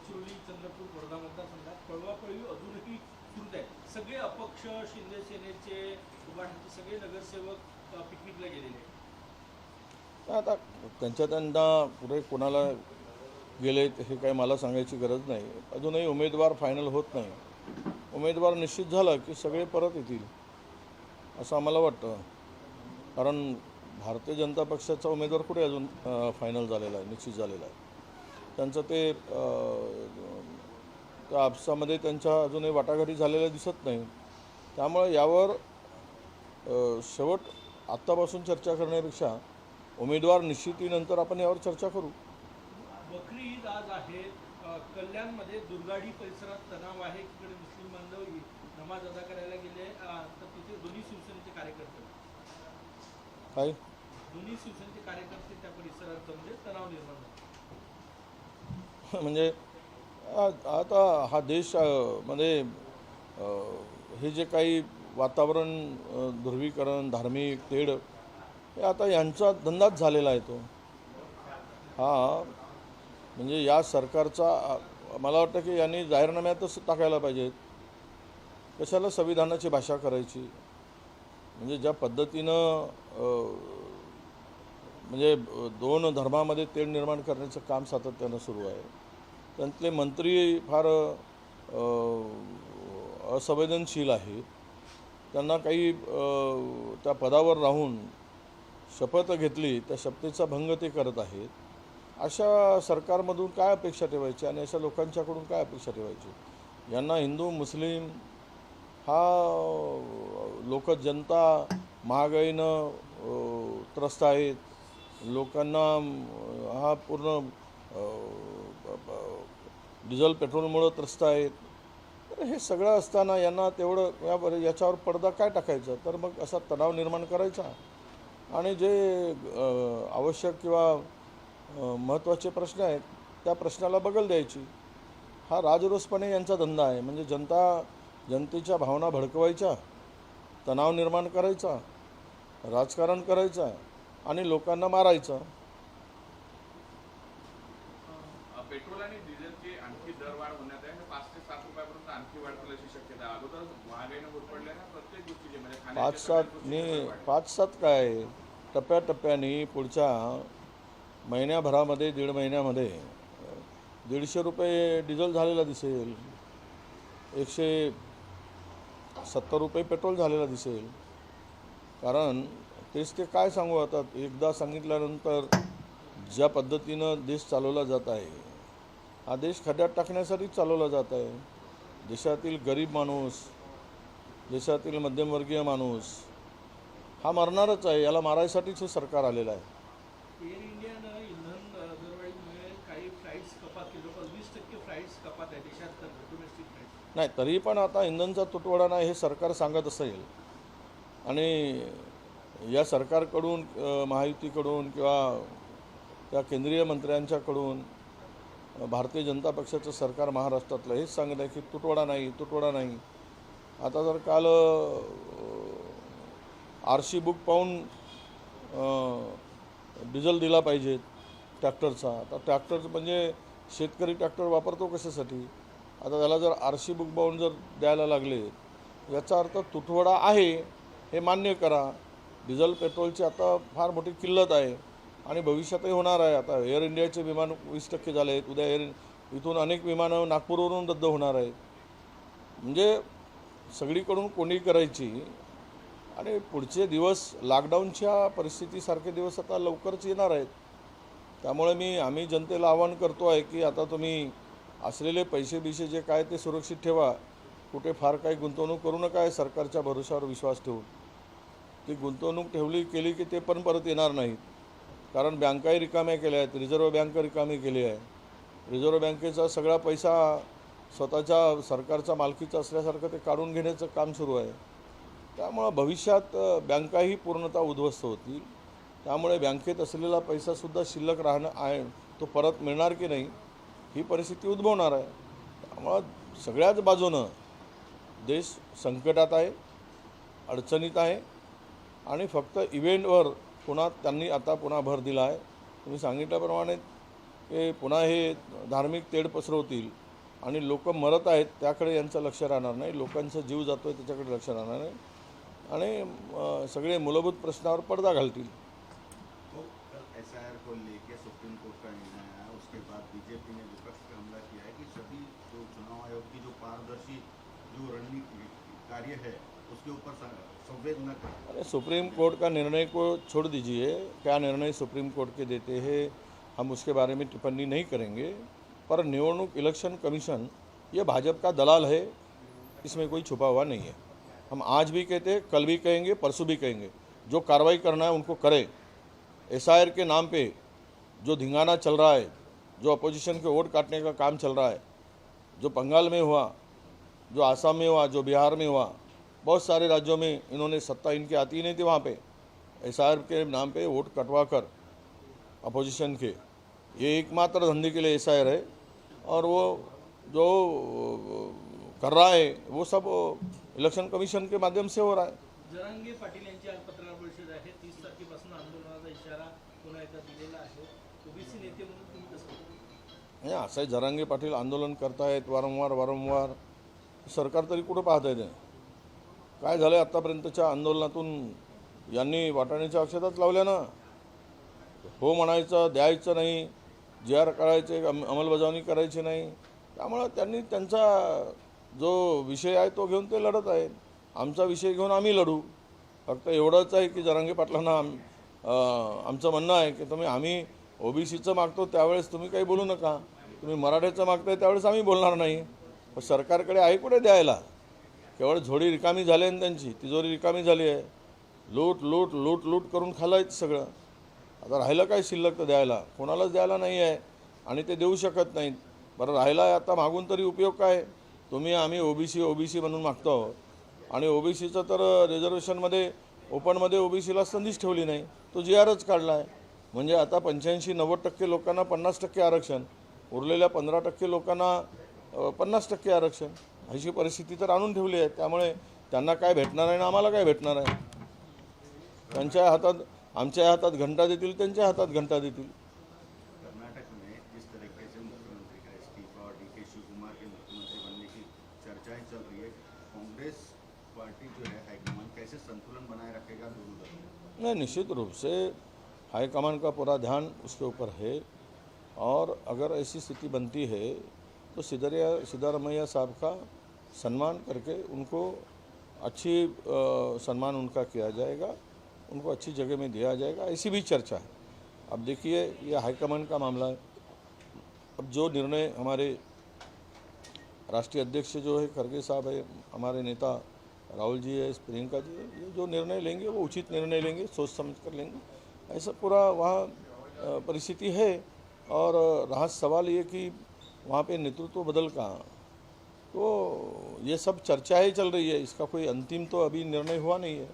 गडचिरोली चंद्रपूर वर्धा मतदारसंघात पळवापळवी अजूनही सुरू आहे। सगळे अपक्ष शिंदे सेनेचे उभाठीचे सगळे नगरसेवक पिकनिकला गेलेले आहेत। आता त्यांना पुढे कोणाला गेले हे काही मला सांगायची गरज नाही। अजूनही उमेदवार फायनल होत नाही। उमेदवार निश्चित झाला की सगळे परत येतील असं आम्हाला वाटतं। कारण भारतीय जनता पक्षाचा उमेदवार कुठे अजून फायनल झालेला आहे, निश्चित झालेला आहे। त्यांचं ते त्या आपसामध्ये त्यांच्या अजूनही वाटाघाटी झालेल्या दिसत नाही। त्यामुळे यावर शेवट आत्तापासून चर्चा करण्यापेक्षा उमेदवार निश्चितीनंतर आपण यावर चर्चा करू। बकरी ईद आज आहे। कल्याणमध्ये दुर्गाडी परिसरात तणाव आहे। इकडे मुस्लिम बांधव नमाज अदा करायला गेले तर तिथे दोन्ही शिवसेनेचे कार्यकर्ते काय दोन्ही शिवसेनेचे कार्यकर्ते त्या परिसरात म्हणजे तणाव निर्माण झाला। म्हणजे आता हा देश मध्ये हे जे काही वातावरण ध्रुवीकरण धार्मिक तेढ हे आता यांचा धंदाच झालेला आहे। तो हा म्हणजे या सरकारचा मला वाटतं की यांनी जाहीरनाम्यातच टाकायला पाहिजेत। कशाला संविधानाची भाषा करायची। म्हणजे ज्या पद्धतीनं म्हणजे दोन धर्मामध्ये तेढ निर्माण करण्याचं काम सातत्यानं सुरू आहे। त्यांतले मंत्री फार असंवेदनशील आहेत। त्यांना काही त्या पदावर राहून शपथ घेतली त्या शपथेचा भंग ते करत आहेत। अशा सरकारमधून काय अपेक्षा ठेवायची आणि अशा लोकांच्याकडून काय अपेक्षा ठेवायची। यांना हिंदू मुस्लिम हा लोक जनता महागाईनं त्रस्त आहेत। लोकांना हा पूर्ण डिझेल पेट्रोलमुळं त्रस्त आहेत। तर हे सगळं असताना यांना तेवढं याच्यावर पडदा काय टाकायचा। तर मग असा तणाव निर्माण करायचा आणि जे आवश्यक किंवा महत्त्वाचे प्रश्न आहेत त्या प्रश्नाला बगल द्यायची। हा राजरोसपणे यांचा धंदा आहे। म्हणजे जनतेच्या भावना भडकवायच्या, तणाव निर्माण करायचा, राजकारण करायचं आणि लोकांना मारायचं। पेट्रोल आणि डिझेलची आणखी दरवाढ होण्यात आहे। 5 ते 7 रुपयापर्यंत आणखी वाढतील अशी शक्यता आहे। अगोदर महागाईने होरपडल्याने प्रत्येक गोष्टीचे म्हणजे 5-7 काय टप्प्याटप्प्याने पुढच्या महिन्याभरामध्ये 1.5 महिन्यामध्ये 150 रुपये डिझेल झालेला दिसेल, 170 रुपये पेट्रोल झालेला दिसेल। कारण तेच ते काय सांगू आता। एकदा सांगितल्यानंतर ज्या पद्धतीनं देश चालवला जात आहे हा देश खड्ड्यात टाकण्यासाठी चालवला जात आहे। देशातील गरीब माणूस, देशातील मध्यमवर्गीय माणूस हा मरणारच आहे। याला मारायसाठीच हे सरकार आलेलं आहे। एअर इंडियानं इंधन दरवाढीमुळे काही फ्लाईट्स कपात केली, 20% फ्लाईट्स कपात आहे देशात डोमेस्टिक फ्लाईट। नाही तरी पण आता इंधनचा तुटवडा नाही हे सरकार सांगत असेल आणि या सरकारकडून महायुतीकडून किंवा त्या केंद्रीय मंत्र्यांच्याकडून भारतीय जनता पक्षाचं सरकार महाराष्ट्रातलं हेच सांगत आहे की तुटवडा नाही। आता जर काल RC बुक पाहून डिझेल दिला पाहिजे ट्रॅक्टरचा। आता ट्रॅक्टर म्हणजे शेतकरी ट्रॅक्टर वापरतो कशासाठी। आता त्याला जर RC बुक पाहून जर द्यायला लागले याचा अर्थ तुटवडा आहे हे मान्य करा। डिझेल पेट्रोलची आता फार मोठी किल्लत आहे आणि भविष्यातही होणार आहे। आता एअर इंडियाचे विमान 20% झाले आहेत। उद्या इथून अनेक विमानं नागपूरवरून रद्द होणार आहेत। म्हणजे सगळीकडून कोंडी करायची आणि पुढचे दिवस लॉकडाऊनच्या परिस्थितीसारखे दिवस आता लवकरच येणार आहेत। त्यामुळे आम्ही जनतेला आवाहन करतो आहे की आता तुम्ही असलेले पैसे जे काय ते सुरक्षित ठेवा। कुठे फार काही गुंतवणूक करू नका सरकारच्या भरोशावर विश्वास ठेवून। ती गुंतवणूक केली की ते पण परत येणार नाहीत। कारण बँकाही रिकाम्या केल्या आहेत। रिझर्व्ह बँक रिकामी केली आहे। रिझर्व्ह बँकेचा सगळा पैसा स्वतःच्या सरकारचा मालकीचा असल्यासारखं ते काढून घेण्याचं काम सुरू आहे। त्यामुळे भविष्यात बँकाही पूर्णतः उद्ध्वस्त होतील। त्यामुळे बँकेत असलेला पैसासुद्धा शिल्लक राहणं आहे तो परत मिळणार की नाही ही परिस्थिती उद्भवणार आहे। त्यामुळे सगळ्याच बाजूनं देश संकटात आहे, अडचणीत आहे आणि फक्त इव्हेंटवर त्यांनी आता पुन्हा भर दिला आहे। तुम्ही सांगितल्याप्रमाणे की पुन्हा हे धार्मिक तेढ पसरवतील आणि लोक मरत आहेत त्याकडे यांचं लक्ष राहणार नाही, लोकांचा जीव जातो आहे त्याच्याकडे लक्ष राहणार नाही आणि सगळे मूलभूत प्रश्नावर पडदा घालतील. तो कल एसआईआर को लेके सुप्रीम कोर्ट का निर्णय आया, उसके बाद बीजेपी ने विपक्ष पर हमला किया है कि सभी जो चुनाव आयोग की जो पारदर्शी जो रणनीति कार्य है उसके ऊपर संवेद न करें. अरे सुप्रीम कोर्ट का निर्णय को छोड़ दीजिए, क्या निर्णय सुप्रीम कोर्ट के देते हैं हम उसके बारे में टिप्पणी नहीं करेंगे, पर निवडणूक इलेक्शन कमीशन ये भाजपा का दलाल है, इसमें कोई छुपा हुआ नहीं है. हम आज भी कहते हैं, कल भी कहेंगे, परसों भी कहेंगे, जो कार्रवाई करना है उनको करें. एसआईआर के नाम पे जो धिंगाना चल रहा है, जो अपोजिशन के वोट काटने का काम चल रहा है, जो बंगाल में हुआ, जो आसाम में हुआ, जो बिहार में हुआ, बहुत सारे राज्यों में इन्होंने सत्ता इनकी आती ही नहीं थी, वहाँ पे एसआईआर के नाम पे वोट कटवा कर अपोजिशन के, ये एकमात्र धंधे के लिए एसआईआर है. और वो जो कर रहा है वो सब इलेक्शन कमीशन के माध्यम से हो रहा है. जरांगे पाटील यांची आज पत्रकार परिषद आहे. 30 तारखेपासून आंदोलनाचा इशारा पुन्हा एकदा दिलेला आहे. ओबीसी नेते म्हणून तुम्ही कसं बघता? नाही, असं आहे, जरांगे पाटील आंदोलन करतायत वारंवार, सरकार तरी कुठं पाहत आहे ते. काय झालं आत्तापर्यंतच्या आंदोलनातून यांनी वाटाण्याच्या अक्षताच लावल्या ना. हो म्हणायचं, द्यायचं नाही, जी आर करायचे, अंमलबजावणी करायची नाही. त्यामुळं त्यांनी त्यांचा जो विषय आहे तो घेऊन ते लढत आहेत. आमचा विषय घेऊन आम्ही लढू. फक्त एवढंच आहे की जरांगे पाटलांना आमचं म्हणणं आहे की आम्ही ओबीसीचं मागतो त्यावेळेस तुम्ही काही बोलू नका, तुम्ही मराठ्याचं मागताय त्यावेळेस आम्ही बोलणार नाही. पण सरकारकडे आहे कुठे द्यायला? केवळ झोडी रिकामी झाली आणि त्यांची तिजोरी रिकामी झाली आहे. लूट करून खाल्लं सगळं. आता राहिलं काय शिल्लक तर द्यायला? कोणालाच द्यायला नाही आहे आणि ते देऊ शकत नाहीत. बरं राहिला आता मागून तरी उपयोग काय? आम्ही ओबीसी म्हणून मागतो आहोत आणि ओबीसीचं तर रिझर्वेशनमध्ये ओपनमध्ये ओबीसीला संधीच ठेवली नाही, तो जी आरच काढला आहे. म्हणजे आता 85-90% लोकांना 50% आरक्षण, उरलेल्या 15% लोकांना 50% आरक्षण, अशी परिस्थिती तर आणून ठेवली आहे. त्यामुळे त्यांना काय भेटणार आहे ना आम्हाला काय भेटणार आहे? त्यांच्या हातात आमच्या हातात घंटा देतील, त्यांच्या हातात घंटा देतील. कर्नाटक में जिस तरीके से मुख्यमंत्री का इस्तीफा और डीके शिवकुमार के मुख्यमंत्री बनने की चर्चाएं चल रही है, कांग्रेस पार्टी जो है हाईकमान कैसे संतुलन बनाए रखेगा दोनों दलों में? नहीं, निश्चित रूप से हाईकमान का पूरा ध्यान उसके ऊपर है और अगर ऐसी स्थिति बनती है तो सिद्धारमैया साहब का सम्मान करके उनको अच्छी सम्मान उनका किया जाएगा, उनको अच्छी जगह में दिया जाएगा, ऐसी भी चर्चा है. अब देखिए ये हाईकमान का मामला है. अब जो निर्णय हमारे राष्ट्रीय अध्यक्ष जो है खड़गे साहब है, हमारे नेता राहुल जी है, प्रियंका जी है, ये जो निर्णय लेंगे वो उचित निर्णय लेंगे, सोच समझ कर लेंगे. ऐसा पूरा वहाँ परिस्थिति है. और रहा सवाल ये कि वहाँ पे नेतृत्व बदल का, तो ये सब चर्चाएं चल रही है, इसका कोई अंतिम तो अभी निर्णय हुआ नहीं है.